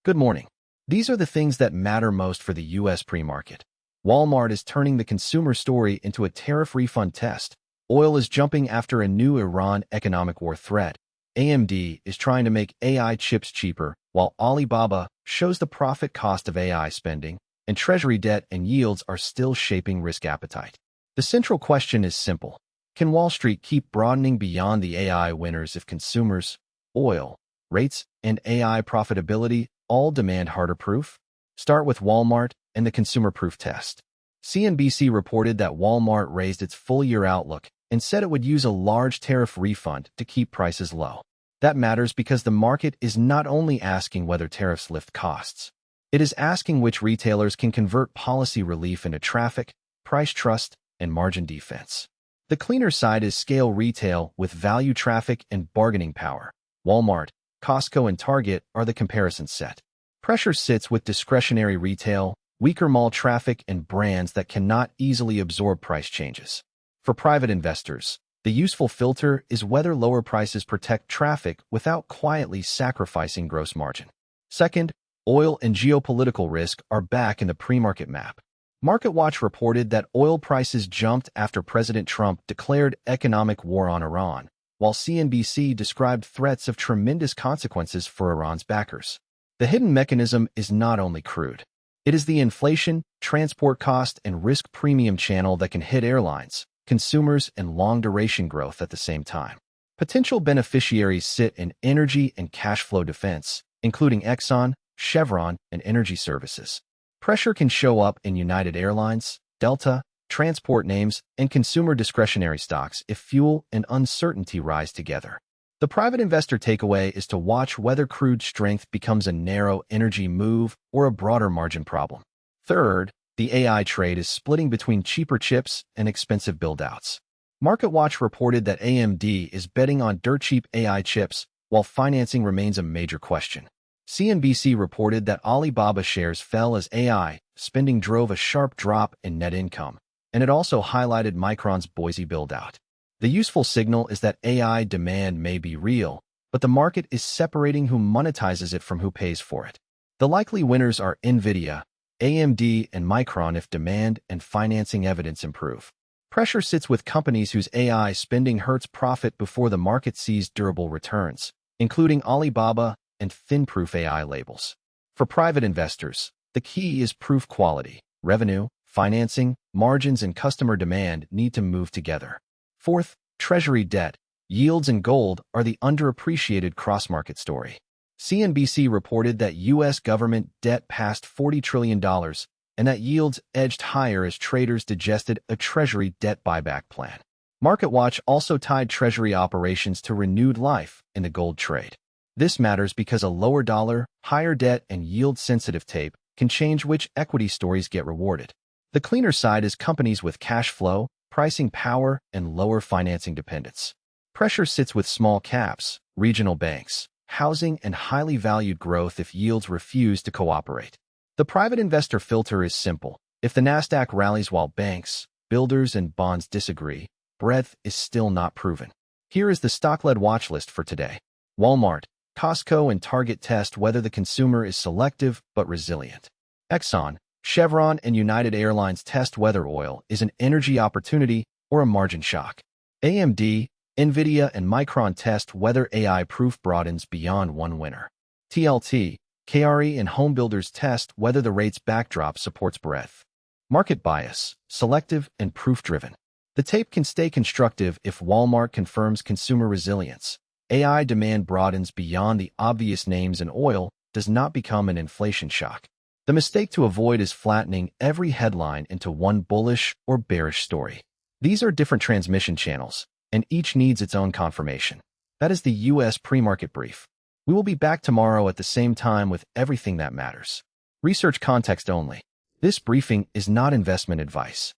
Good morning. These are the things that matter most for the U.S. pre-market. Walmart is turning the consumer story into a tariff refund test. Oil is jumping after a new Iran economic war threat. AMD is trying to make AI chips cheaper, while Alibaba shows the profit cost of AI spending, and Treasury debt and yields are still shaping risk appetite. The central question is simple. Can Wall Street keep broadening beyond the AI winners if consumers, oil, rates, and AI profitability all demand harder proof? Start with Walmart and the consumer proof test. CNBC reported that Walmart raised its full-year outlook and said it would use a large tariff refund to keep prices low. That matters because the market is not only asking whether tariffs lift costs. It is asking which retailers can convert policy relief into traffic, price trust, and margin defense. The cleaner side is scale retail with value traffic and bargaining power. Walmart, Costco, and Target are the comparison set. Pressure sits with discretionary retail, weaker mall traffic, and brands that cannot easily absorb price changes. For private investors, the useful filter is whether lower prices protect traffic without quietly sacrificing gross margin. Second, oil and geopolitical risk are back in the pre-market map. MarketWatch reported that oil prices jumped after President Trump declared economic war on Iran, while CNBC described threats of tremendous consequences for Iran's backers. The hidden mechanism is not only crude. It is the inflation, transport cost, and risk premium channel that can hit airlines, consumers, and long-duration growth at the same time. Potential beneficiaries sit in energy and cash flow defense, including Exxon, Chevron, and energy services. Pressure can show up in United Airlines, Delta, transport names, and consumer discretionary stocks if fuel and uncertainty rise together. The private investor takeaway is to watch whether crude strength becomes a narrow energy move or a broader margin problem. Third, the AI trade is splitting between cheaper chips and expensive build-outs. MarketWatch reported that AMD is betting on dirt-cheap AI chips, while financing remains a major question. CNBC reported that Alibaba shares fell as AI spending drove a sharp drop in net income, and it also highlighted Micron's Boise build-out. The useful signal is that AI demand may be real, but the market is separating who monetizes it from who pays for it. The likely winners are NVIDIA, AMD, and Micron if demand and financing evidence improve. Pressure sits with companies whose AI spending hurts profit before the market sees durable returns, including Alibaba and fin-proof AI labels. For private investors, the key is proof quality. Revenue, financing, margins, and customer demand need to move together. Fourth, Treasury debt, yields, and gold are the underappreciated cross-market story. CNBC reported that U.S. government debt passed $40 trillion and that yields edged higher as traders digested a Treasury debt buyback plan. MarketWatch also tied Treasury operations to renewed life in the gold trade. This matters because a lower dollar, higher debt, and yield-sensitive tape can change which equity stories get rewarded. The cleaner side is companies with cash flow, pricing power, and lower financing dependence. Pressure sits with small caps, regional banks, housing, and highly valued growth if yields refuse to cooperate. The private investor filter is simple. If the Nasdaq rallies while banks, builders, and bonds disagree, breadth is still not proven. Here is the stock-led watch list for today. Walmart, Costco, and Target test whether the consumer is selective but resilient. Exxon, Chevron, and United Airlines test whether oil is an energy opportunity or a margin shock. AMD, NVIDIA, and Micron test whether AI proof broadens beyond one winner. TLT, KRE, and homebuilders test whether the rates backdrop supports breadth. Market bias, selective and proof-driven. The tape can stay constructive if Walmart confirms consumer resilience. AI demand broadens beyond the obvious names, and oil does not become an inflation shock. The mistake to avoid is flattening every headline into one bullish or bearish story. These are different transmission channels, and each needs its own confirmation. That is the U.S. pre-market brief. We will be back tomorrow at the same time with everything that matters. Research context only. This briefing is not investment advice.